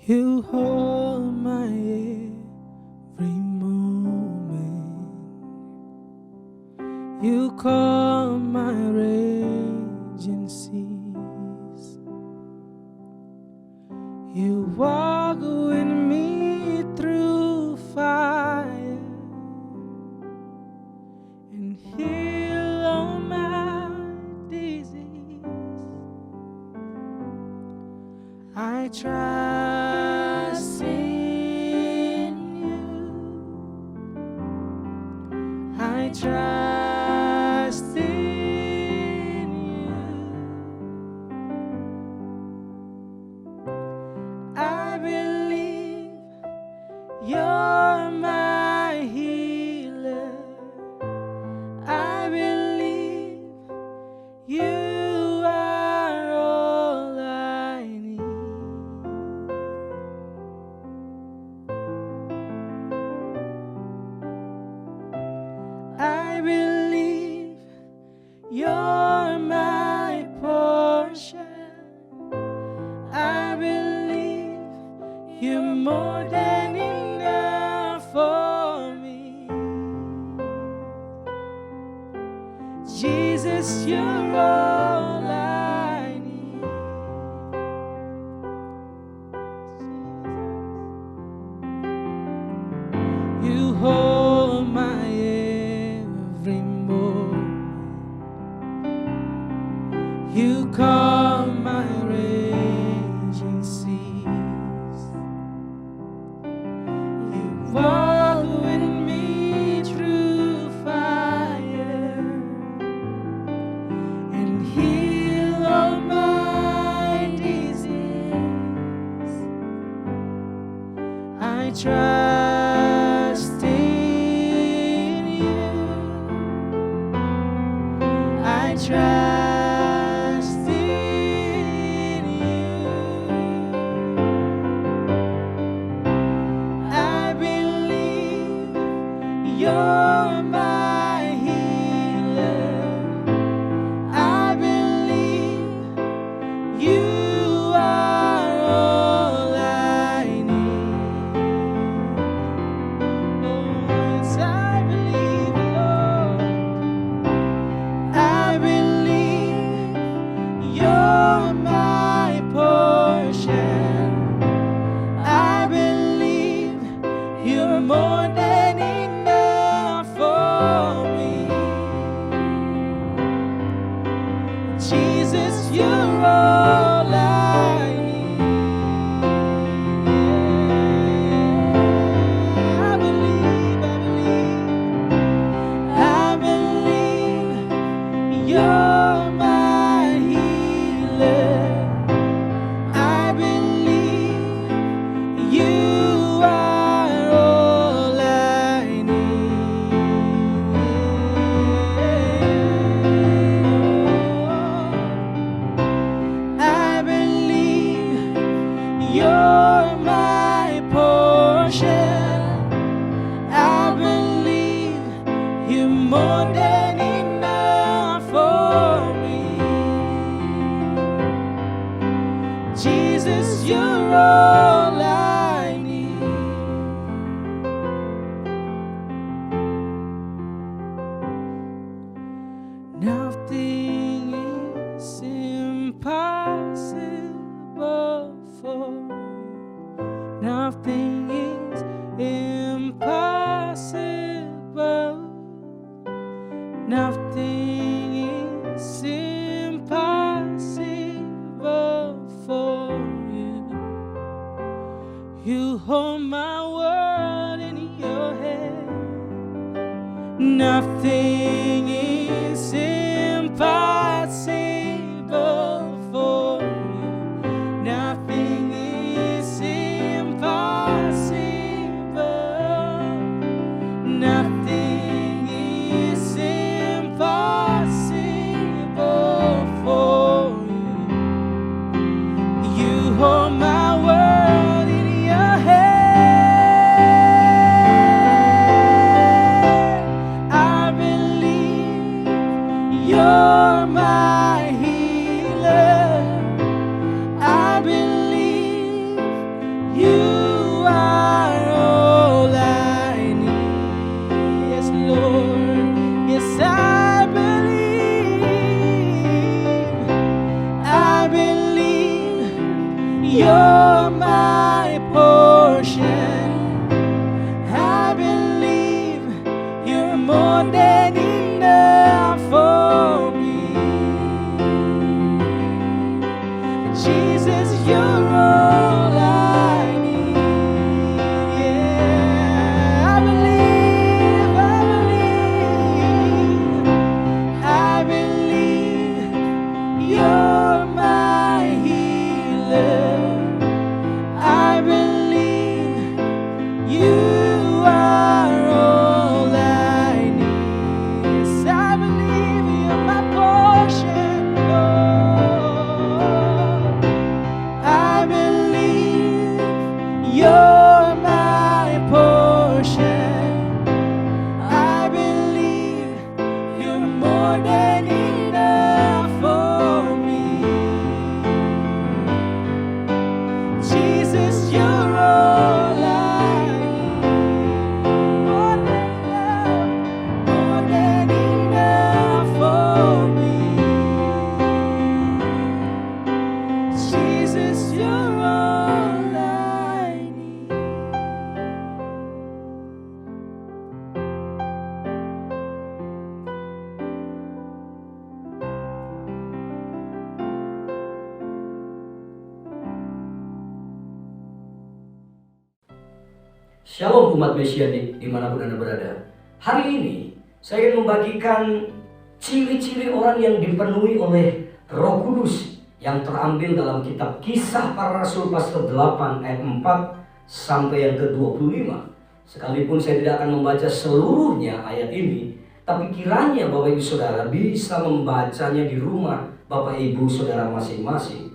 You hold my every moment. You calm my raging seas. You walk with me through fire and heal all my disease. I trust in you. I trust in you. I believe you're my healer. I believe you are all I need. I believe you're my portion. I believe you're more than enough for me. Jesus, you're all I need. You hold my every moment. You calm my raging seas. You walk with me through fire and heal all my disease. I trust in you. I trust in you. I believe you're my healer. I believe you are all I need. Oh, yes, I believe, Lord. I believe you're my portion. I believe you're more than enough for me. Jesus, you're all I need. I believe, I believe you're my healer. I believe you are all I need. I believe you're my portion. I believe you're more than enough for me. Jesus, you're all I need. Nothing is impossible for you. Nothing is impossible. Nothing is impossible for you. You hold my world in your hand. Nothing is impossible for you. Nothing is impossible. Nothing is impossible for you. You hold my world in your hand. I believe You're my portion. I believe you're more than enough for me. Jesus, you're all I need. Yeah, I believe you're my healer. I believe you are all I need. Yes, I believe you're my portion, Lord. I believe you're my portion. I believe you're more than enough for me. Jesus, you're all I need. More than enough for me. Jesus, you're all I need. Shalom umat Mesianik dimanapun Anda berada. Hari ini saya ingin membagikan ciri-ciri orang yang dipenuhi oleh Roh Kudus yang terambil dalam kitab Kisah Para Rasul pasal 8 ayat 4 sampai yang ke-25. Sekalipun saya tidak akan membaca seluruhnya ayat ini, tapi kiranya Bapak Ibu Saudara bisa membacanya di rumah Bapak Ibu Saudara masing-masing.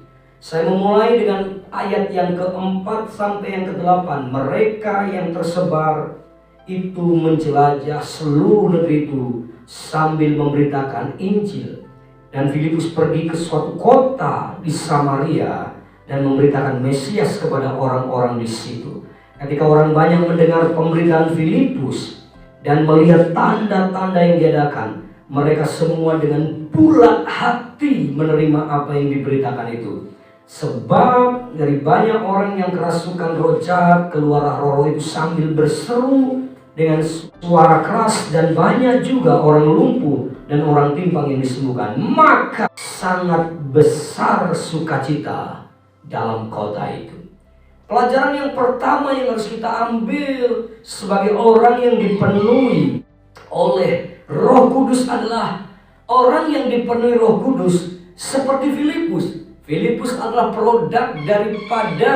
Saya memulai dengan ayat yang ke-4 sampai yang ke-8. Mereka yang tersebar itu menjelajah seluruh negeri itu sambil memberitakan Injil. Dan Filipus pergi ke suatu kota di Samaria dan memberitakan Mesias kepada orang-orang di situ. Ketika orang banyak mendengar pemberitaan Filipus dan melihat tanda-tanda yang diadakan, mereka semua dengan bulat hati menerima apa yang diberitakan itu. Sebab dari banyak orang yang kerasukan roh jahat, keluarlah roh itu sambil berseru dengan suara keras, dan banyak juga orang lumpuh dan orang timpang yang disembuhkan. Maka sangat besar sukacita dalam kota itu. Pelajaran yang pertama yang harus kita ambil sebagai orang yang dipenuhi oleh Roh Kudus adalah orang yang dipenuhi Roh Kudus seperti Filipus. Filipus adalah produk daripada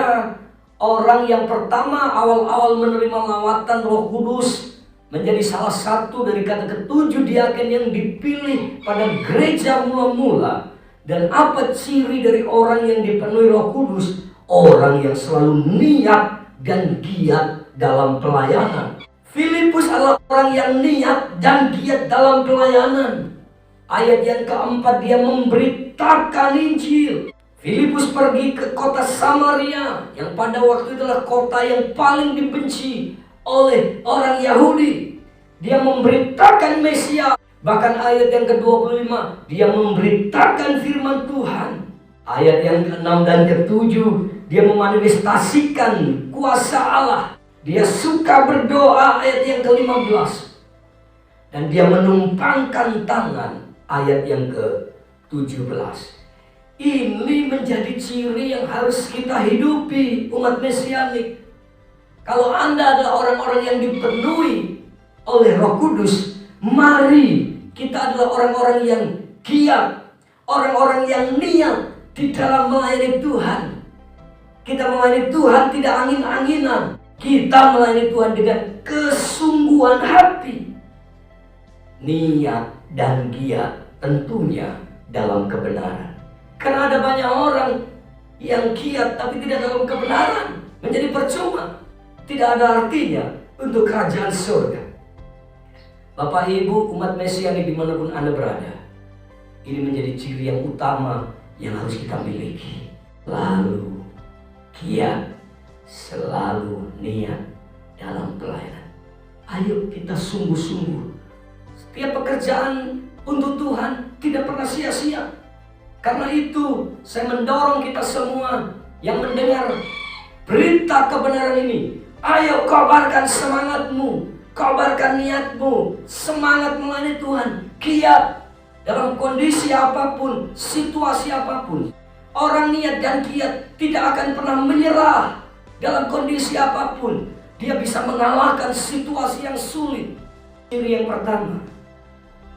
orang yang pertama awal-awal menerima lawatan Roh Kudus, menjadi salah satu dari kata ketujuh diaken yang dipilih pada gereja mula-mula. Dan apa ciri dari orang yang dipenuhi Roh Kudus? Orang yang selalu niat dan giat dalam pelayanan. Filipus adalah orang yang niat dan giat dalam pelayanan. Ayat yang keempat, dia memberitakan Injil. Filipus pergi ke kota Samaria yang pada waktu itu adalah kota yang paling dibenci oleh orang Yahudi. Dia memberitakan Mesias. Bahkan ayat yang ke-25, dia memberitakan firman Tuhan. Ayat yang ke-6 dan ke-7, dia memanifestasikan kuasa Allah. Dia suka berdoa, ayat yang ke-15. Dan dia menumpangkan tangan, ayat yang ke-17. Ini menjadi ciri yang harus kita hidupi, umat Mesianik. Kalau Anda adalah orang-orang yang dipenuhi oleh Roh Kudus, mari kita adalah orang-orang yang giat, orang-orang yang niat di dalam melayani Tuhan. Kita melayani Tuhan tidak angin-anginan. Kita melayani Tuhan dengan kesungguhan hati, niat dan giat tentunya dalam kebenaran. Karena ada banyak orang yang giat tapi tidak dalam kebenaran, menjadi percuma, tidak ada artinya untuk kerajaan surga. Bapak Ibu umat Mesianik dimanapun Anda berada, ini menjadi ciri yang utama yang harus kita miliki. Lalu giat, selalu niat dalam pelayanan. Ayo kita sungguh-sungguh. Setiap pekerjaan untuk Tuhan tidak pernah sia-sia. Karena itu saya mendorong kita semua yang mendengar berita kebenaran ini, ayo kobarkan semangatmu, kobarkan niatmu, semangat melayani Tuhan, giat dalam kondisi apapun, situasi apapun. Orang niat dan giat tidak akan pernah menyerah dalam kondisi apapun. Dia bisa mengalahkan situasi yang sulit. Ciri yang pertama,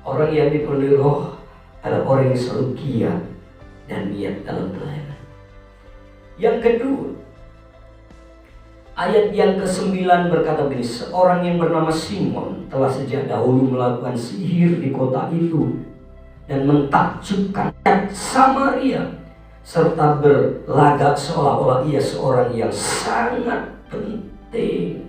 orang yang dipenuhi Roh adalah orang yang selalu giat dan niat dalam pelayanan. Yang kedua, ayat yang ke-9 berkata begini, seorang yang bernama Simon telah sejak dahulu melakukan sihir di kota itu dan mentakjubkan Samaria, serta berlagak seolah-olah ia seorang yang sangat penting.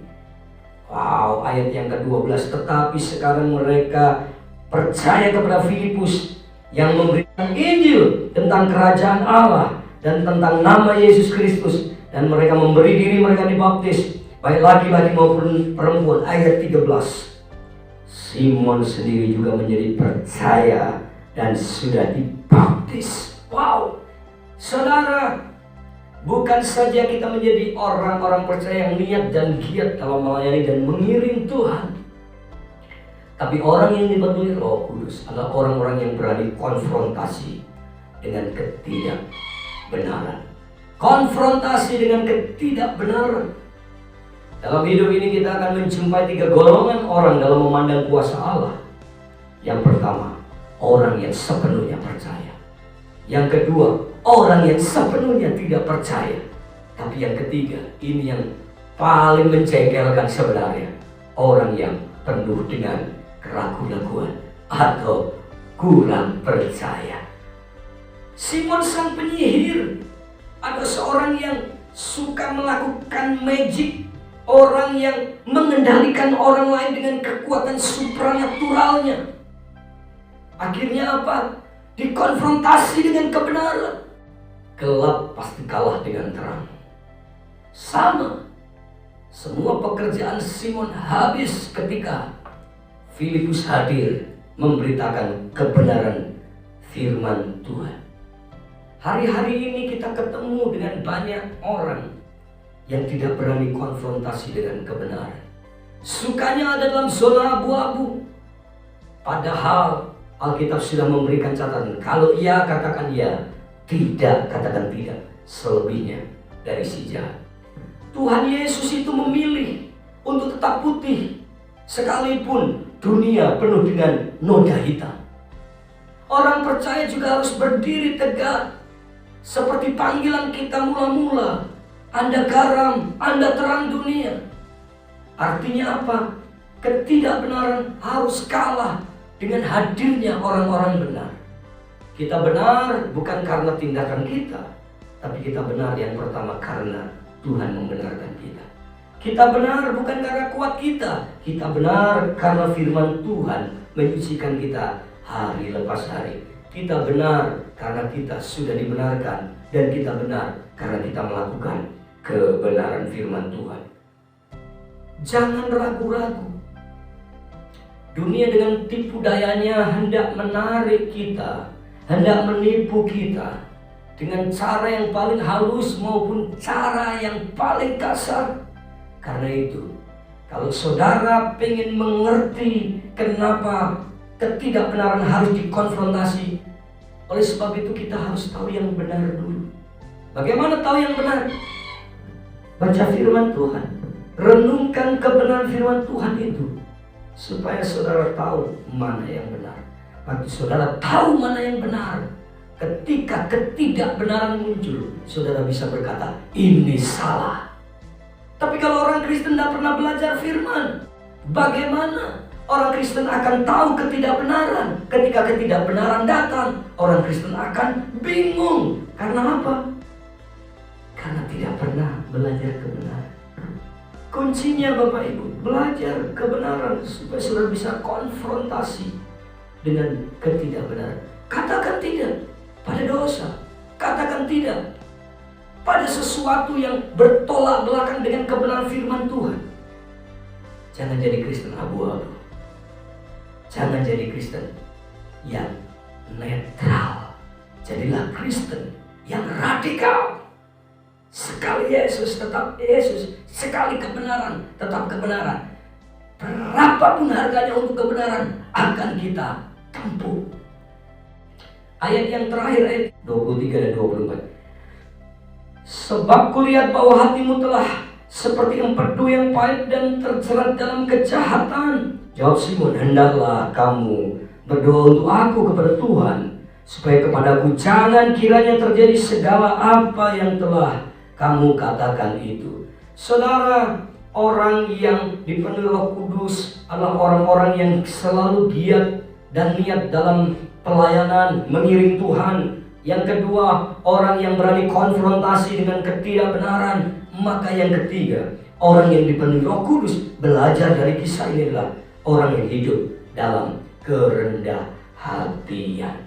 Wow, ayat yang ke-12, tetapi sekarang mereka percaya kepada Filipus yang memberikan Injil tentang kerajaan Allah dan tentang nama Yesus Kristus, dan mereka memberi diri mereka dibaptis, baik laki-laki maupun perempuan. Ayat 13, Simon sendiri juga menjadi percaya dan sudah dibaptis. Wow, saudara, bukan saja kita menjadi orang-orang percaya yang niat dan giat dalam melayani dan mengiring Tuhan, tapi orang yang dipenuhi Roh Kudus adalah orang-orang yang berani konfrontasi dengan ketidakbenaran. Konfrontasi dengan ketidakbenaran. Dalam hidup ini kita akan menjumpai 3 golongan orang dalam memandang kuasa Allah. Yang pertama, orang yang sepenuhnya percaya. Yang kedua, orang yang sepenuhnya tidak percaya. Tapi yang ketiga, ini yang paling menjengkelkan sebenarnya, orang yang penuh dengan keraguan-keraguan atau kurang percaya. Simon sang penyihir ada seorang yang suka melakukan magic, orang yang mengendalikan orang lain dengan kekuatan supranaturalnya. Akhirnya apa? Dikonfrontasi dengan kebenaran. Gelap pasti kalah dengan terang. Sama, semua pekerjaan Simon habis ketika Filipus hadir memberitakan kebenaran firman Tuhan. Hari-hari ini kita ketemu dengan banyak orang yang tidak berani konfrontasi dengan kebenaran. Sukanya ada dalam zona abu-abu. Padahal Alkitab sudah memberikan catatan. Kalau iya, katakan iya. Tidak, katakan tidak. Selebihnya dari si jahat. Tuhan Yesus itu memilih untuk tetap putih, sekalipun dunia penuh dengan noda hitam. Orang percaya juga harus berdiri tegak, seperti panggilan kita mula-mula. Anda garam, Anda terang dunia. Artinya apa? Ketidakbenaran harus kalah dengan hadirnya orang-orang benar. Kita benar bukan karena tindakan kita, tapi kita benar yang pertama karena Tuhan membenarkan kita. Kita benar bukan karena kuat kita, kita benar karena firman Tuhan menyucikan kita hari lepas hari. Kita benar karena kita sudah dibenarkan, dan kita benar karena kita melakukan kebenaran firman Tuhan. Jangan ragu-ragu. Dunia dengan tipu dayanya hendak menarik kita, hendak menipu kita dengan cara yang paling halus maupun cara yang paling kasar. Karena itu, kalau saudara ingin mengerti kenapa ketidakbenaran harus dikonfrontasi, oleh sebab itu kita harus tahu yang benar dulu. Bagaimana tahu yang benar? Baca firman Tuhan, renungkan kebenaran firman Tuhan itu, supaya saudara tahu mana yang benar. Bagi saudara tahu mana yang benar, ketika ketidakbenaran muncul, saudara bisa berkata, ini salah. Tapi kalau orang Kristen tidak pernah belajar firman, bagaimana orang Kristen akan tahu ketidakbenaran? Ketika ketidakbenaran datang, orang Kristen akan bingung. Karena apa? Karena tidak pernah belajar kebenaran. Kuncinya Bapak Ibu, belajar kebenaran supaya saudara bisa konfrontasi dengan ketidakbenaran. Katakan tidak pada dosa. Katakan tidak pada sesuatu yang bertolak belakang dengan kebenaran firman Tuhan. Jangan jadi Kristen abu-abu. Jangan jadi Kristen yang netral. Jadilah Kristen yang radikal. Sekali Yesus tetap Yesus, sekali kebenaran tetap kebenaran. Berapapun harganya untuk kebenaran akan kita tempuh. Ayat yang terakhir, ayat 23 dan 24. Sebab kulihat bahwa hatimu telah seperti empedu yang pahit dan terjerat dalam kejahatan. Jawab Simon, hendaklah kamu berdoa untuk aku kepada Tuhan, supaya kepadaku jangan kiranya terjadi segala apa yang telah kamu katakan itu. Saudara, orang yang dipenuhi Roh Kudus adalah orang-orang yang selalu giat dan niat dalam pelayanan, mengiring Tuhan. Yang kedua, orang yang berani konfrontasi dengan ketidakbenaran. Maka yang ketiga, orang yang dipenuhi Roh Kudus belajar dari kisah ini adalah orang yang hidup dalam kerendah hatian.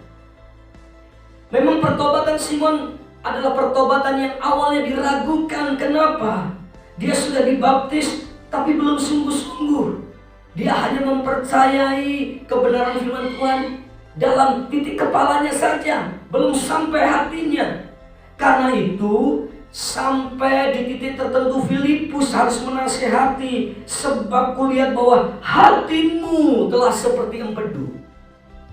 Memang pertobatan Simon adalah pertobatan yang awalnya diragukan. Kenapa? Dia sudah dibaptis tapi belum sungguh-sungguh. Dia hanya mempercayai kebenaran firman Tuhan dalam titik kepalanya saja, belum sampai hatinya. Karena itu sampai di titik tertentu Filipus harus menasihati, sebab kulihat bahwa hatimu telah seperti empedu.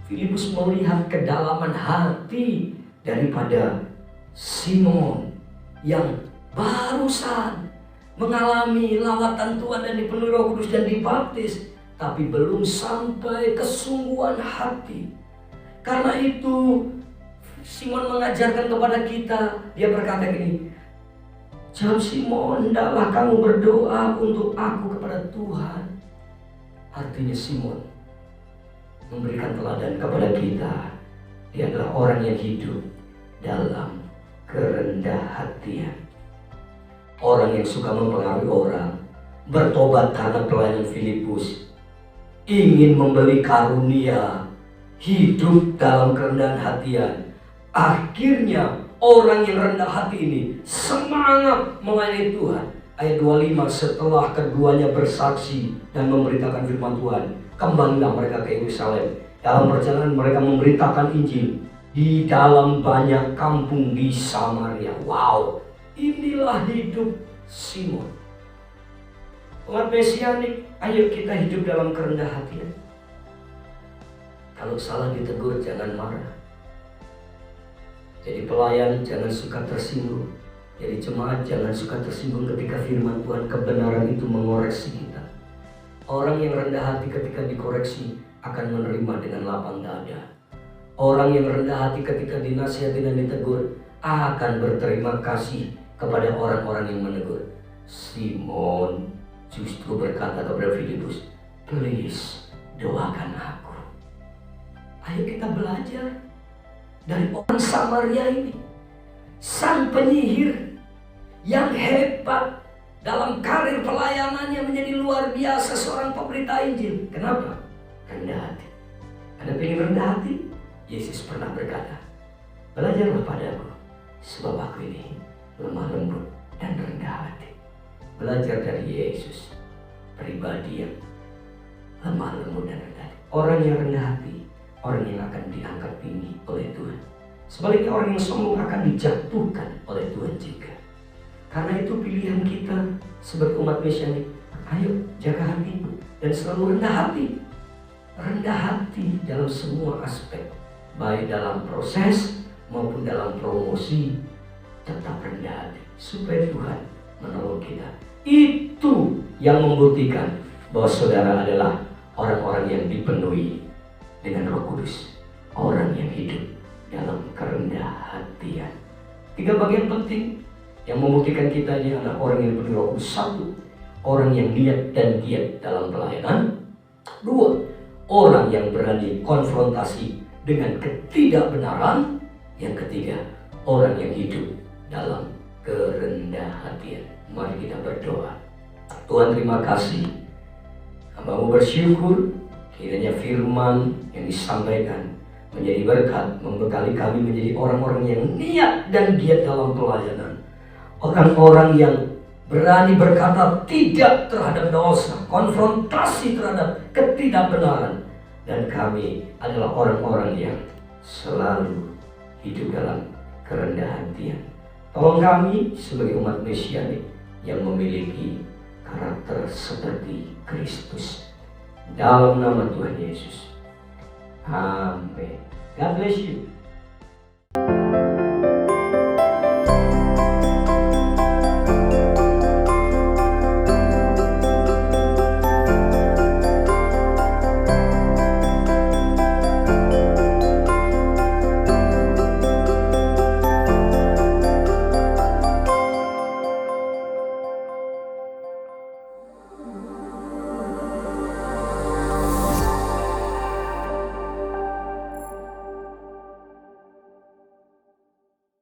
Filipus melihat kedalaman hati daripada Simon yang barusan mengalami lawatan Tuhan dan dipenuhi Roh Kudus dan dibaptis, tapi belum sampai kesungguhan hati. Karena itu Simon mengajarkan kepada kita, dia berkata gini, jawab Simon, hendaklah kamu berdoa untuk aku kepada Tuhan. Artinya Simon memberikan teladan kepada kita. Dia adalah orang yang hidup dalam kerendah hatian. Orang yang suka mempengaruhi orang, bertobat karena pelayanan Filipus, ingin membeli karunia, hidup dalam kerendahan hatian. Akhirnya orang yang rendah hati ini semangat melayani Tuhan. Ayat 25, setelah keduanya bersaksi dan memberitakan firman Tuhan, kembalilah mereka ke Yerusalem. Dalam perjalanan mereka memberitakan Injil di dalam banyak kampung di Samaria. Wow, inilah hidup Simon. Umat Mesianik, ayo kita hidup dalam kerendah hatian. Kalau salah ditegur jangan marah. Jadi pelayan jangan suka tersinggung. Jadi jemaat jangan suka tersinggung ketika firman Tuhan kebenaran itu mengoreksi kita. Orang yang rendah hati ketika dikoreksi akan menerima dengan lapang dada. Orang yang rendah hati ketika dinasihati dan ditegur akan berterima kasih kepada orang-orang yang menegur. Simon justru berkata kepada Filipus, please doakan aku. Ayo kita belajar dari orang Samaria ini, sang penyihir yang hebat dalam karir pelayanannya menjadi luar biasa, seorang pemberita Injil. Kenapa? Rendah hati. Anda pengen rendah hati? Yesus pernah berkata, belajarlah padaku, sebab aku ini lemah lembut dan rendah hati. Belajar dari Yesus, pribadi yang lemah lembut dan rendah hati. Orang yang rendah hati, orang yang akan diangkat tinggi oleh Tuhan. Sebaliknya orang yang sombong akan dijatuhkan oleh Tuhan juga. Karena itu pilihan kita sebagai umat Mesianik, ayo jaga hati dan selalu rendah hati. Rendah hati dalam semua aspek, baik dalam proses maupun dalam promosi, tetap rendah hati supaya Tuhan menolong kita. Itu yang membuktikan bahwa saudara adalah orang-orang yang dipenuhi dengan Roh Kudus, orang yang hidup dalam kerendah hatian. 3 bagian penting yang membuktikan kita ini adalah orang yang dipenuhi Roh Kudus. 1, orang yang niat dan giat dalam pelayanan. 2, orang yang berani konfrontasi dengan ketidakbenaran. Yang ketiga, orang yang hidup dalam kerendah hatian. Mari kita berdoa. Tuhan, terima kasih. Hamba-Mu bersyukur kiranya firman yang disampaikan menjadi berkat, membekali kami menjadi orang-orang yang niat dan giat dalam pelayanan. Orang-orang yang berani berkata tidak terhadap dosa, konfrontasi terhadap ketidakbenaran. Dan kami adalah orang-orang yang selalu hidup dalam kerendahan hatian. Tolong kami sebagai umat Mesianik yang memiliki karakter seperti Kristus. Dalam nama Tuhan Yesus. Amin. God bless you.